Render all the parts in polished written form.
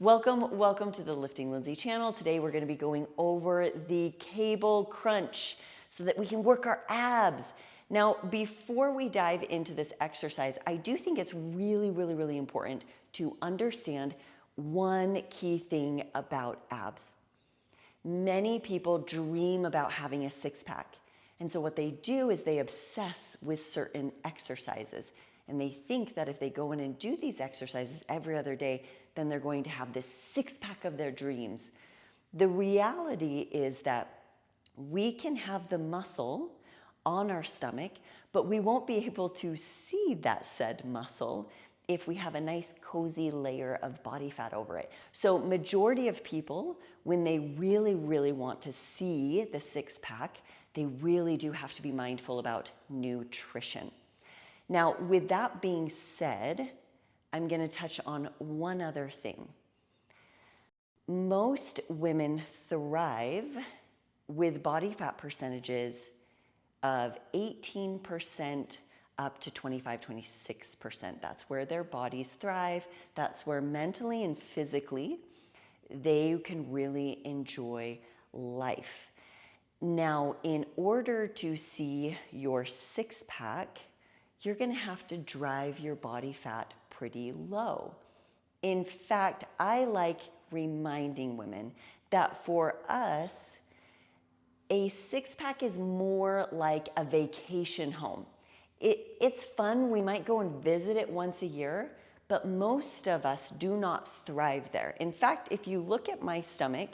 Welcome to the Lifting Lindsay channel. Today we're going to be going over the cable crunch so that we can work our abs. Now, before we dive into this exercise, I do think it's really important to understand one key thing about abs. Many people dream about having a six-pack. And so what they do is they obsess with certain exercises. And they think that if they go in and do these exercises every other day, then they're going to have this six-pack of their dreams. The reality is that we can have the muscle on our stomach, but we won't be able to see that said muscle if we have a nice cozy layer of body fat over it. So majority of people, when they really want to see the six-pack, they really do have to be mindful about nutrition. Now, with that being said, I'm going to touch on one other thing. Most women thrive with body fat percentages of 18% up to 25-26%. That's where their bodies thrive. That's where mentally and physically they can really enjoy life. Now, in order to see your six-pack, you're going to have to drive your body fat pretty low. In fact, I like reminding women that for us, a six-pack is more like a vacation home. It's fun. We might go and visit it once a year, but most of us do not thrive there. In fact, if you look at my stomach,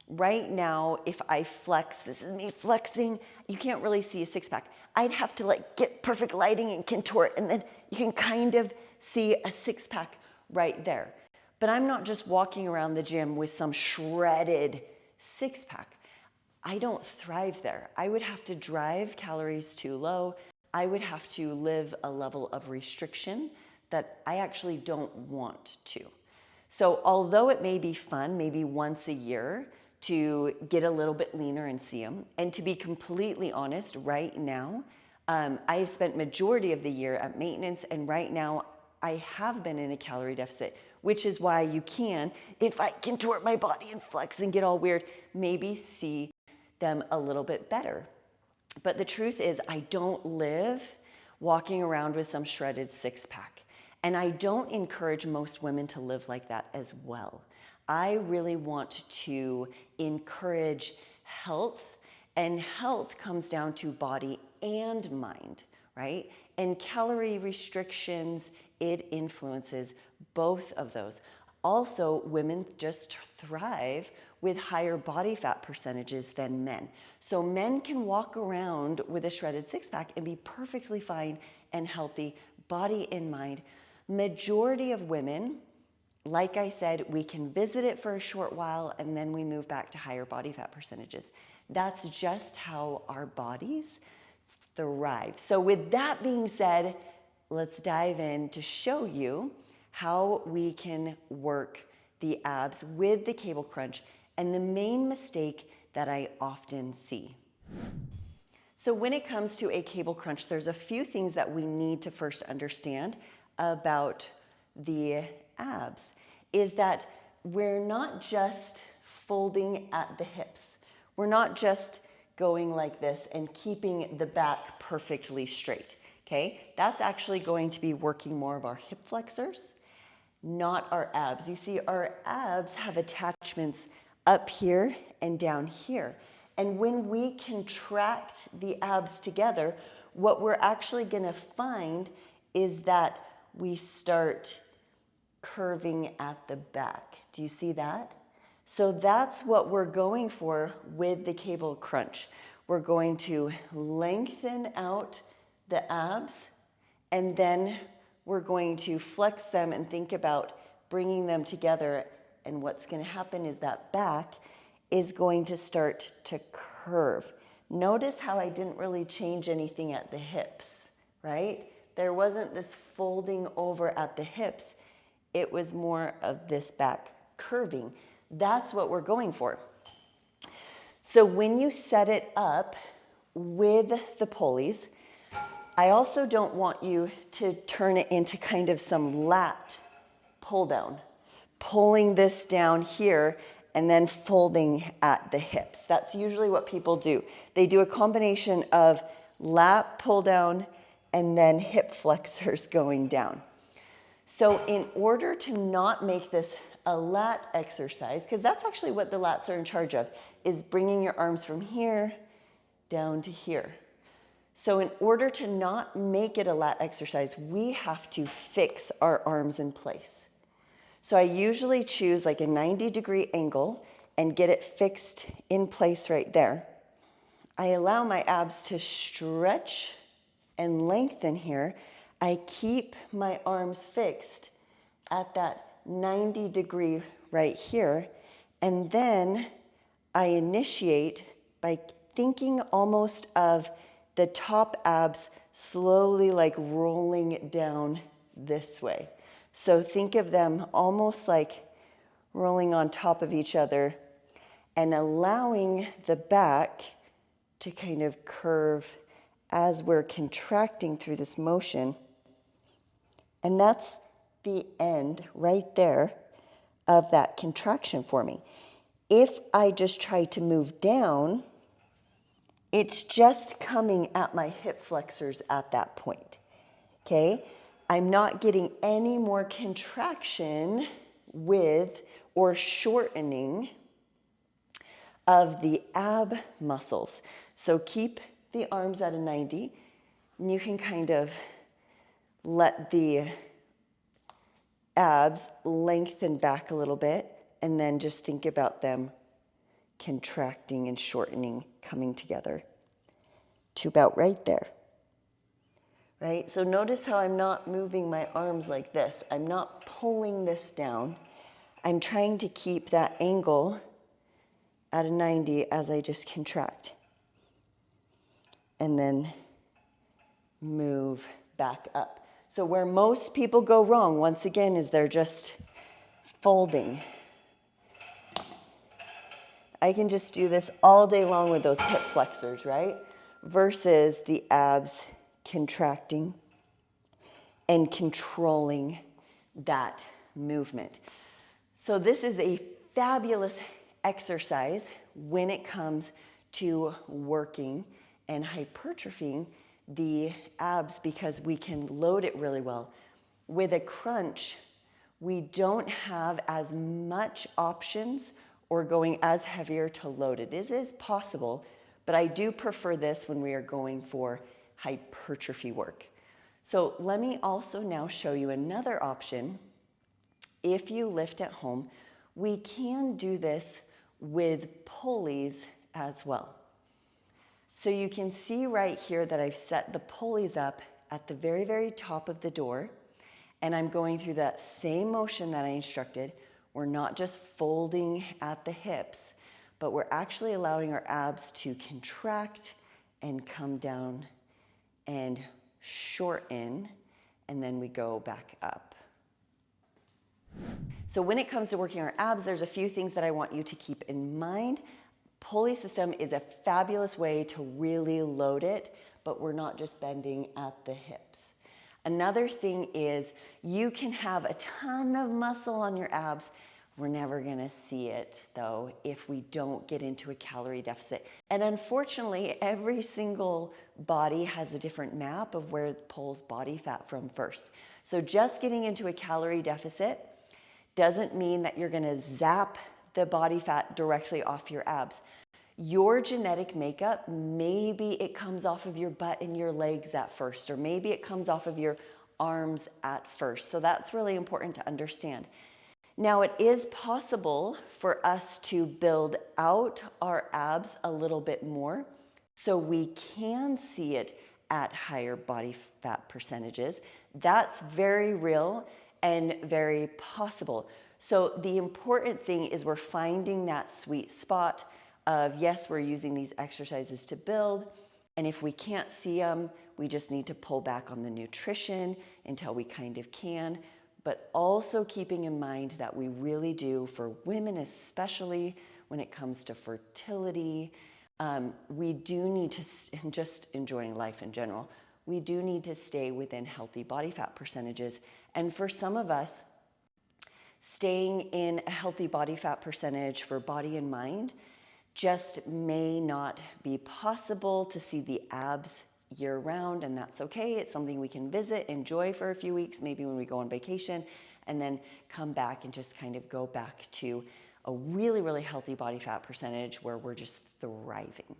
right now, if I flex, this is me flexing, you can't really see a six-pack. I'd have to get perfect lighting and contort, and then you can kind of see a six-pack right there. But I'm not just walking around the gym with some shredded six-pack. I don't thrive there. I would have to drive calories too low. I would have to live a level of restriction that I actually don't want to. So although it may be fun, maybe once a year, to get a little bit leaner and see them, and to be completely honest, right now, I have spent majority of the year at maintenance, and right now I have been in a calorie deficit, which is why you can, if I contort my body and flex and get all weird, maybe see them a little bit better. But the truth is, I don't live walking around with some shredded six-pack. And I don't encourage most women to live like that as well. I really want to encourage health, and health comes down to body and mind, right? And calorie restrictions, it influences both of those. Also, women just thrive with higher body fat percentages than men. So men can walk around with a shredded six-pack and be perfectly fine and healthy, body and mind. Majority of women, like I said, we can visit it for a short while and then we move back to higher body fat percentages. That's just how our bodies thrive. So with that being said, let's dive in to show you how we can work the abs with the cable crunch and the main mistake that I often see. So when it comes to a cable crunch, there's a few things that we need to first understand about the abs, is that we're not just folding at the hips. We're not just going like this and keeping the back perfectly straight, okay? That's actually going to be working more of our hip flexors, not our abs. You see, our abs have attachments up here and down here. And when we contract the abs together, what we're actually gonna find is that we start curving at the back. Do you see that? So that's what we're going for with the cable crunch. We're going to lengthen out the abs, and then we're going to flex them and think about bringing them together. And what's going to happen is that back is going to start to curve. Notice how I didn't really change anything at the hips, right? There wasn't this folding over at the hips. It was more of this back curving. That's what we're going for. So when you set it up with the pulleys, I also don't want you to turn it into kind of some lat pull down. pulling this down here and then folding at the hips. That's usually what people do. They do a combination of lat pull down and then hip flexors going down. So in order to not make this a lat exercise, because that's actually what the lats are in charge of, is bringing your arms from here down to here. So in order to not make it a lat exercise, we have to fix our arms in place. So I usually choose like a 90-degree angle and get it fixed in place right there. I allow my abs to stretch and lengthen here. I keep my arms fixed at that 90-degree right here. And then I initiate by thinking almost of the top abs slowly like rolling down this way. So think of them almost like rolling on top of each other and allowing the back to kind of curve as we're contracting through this motion. And that's the end right there of that contraction for me. If I just try to move down, it's just coming at my hip flexors at that point, okay? I'm not getting any more contraction with or shortening of the ab muscles. So keep the arms at a 90, and you can kind of let the abs lengthen back a little bit, and then just think about them contracting and shortening, coming together to about right there, right? So notice how I'm not moving my arms like this. I'm not pulling this down. I'm trying to keep that angle at a 90 as I just contract. And then move back up. So where most people go wrong, once again, is they're just folding. I can just do this all day long with those hip flexors, right? Versus the abs contracting and controlling that movement. So this is a fabulous exercise when it comes to working and hypertrophying the abs because we can load it really well. With a crunch, we don't have as much options or going as heavier to load it. It is possible, but I do prefer this when we are going for hypertrophy work. So let me also now show you another option. If you lift at home, we can do this with pulleys as well. So you can see right here that I've set the pulleys up at the very, very top of the door, and I'm going through that same motion that I instructed. We're not just folding at the hips, but we're actually allowing our abs to contract and come down and shorten, and then we go back up. So when it comes to working our abs, there's a few things that I want you to keep in mind. Pulley system is a fabulous way to really load it, but we're not just bending at the hips. Another thing is you can have a ton of muscle on your abs. We're never gonna see it though if we don't get into a calorie deficit. And unfortunately, every single body has a different map of where it pulls body fat from first. So just getting into a calorie deficit doesn't mean that you're gonna zap the body fat directly off your abs. Your genetic makeup, maybe it comes off of your butt and your legs at first, or maybe it comes off of your arms at first. So that's really important to understand. Now, it is possible for us to build out our abs a little bit more so we can see it at higher body fat percentages. That's very real and very possible. So the important thing is we're finding that sweet spot of, yes, we're using these exercises to build, and if we can't see them, we just need to pull back on the nutrition until we kind of can, but also keeping in mind that we really do, for women especially, when it comes to fertility, we do need to, just enjoying life in general, we do need to stay within healthy body fat percentages. And for some of us, Staying in a healthy body fat percentage for body and mind just may not be possible to see the abs year round, and that's okay. It's something we can visit, enjoy for a few weeks, maybe when we go on vacation, and then come back and just kind of go back to a really, really healthy body fat percentage where we're just thriving.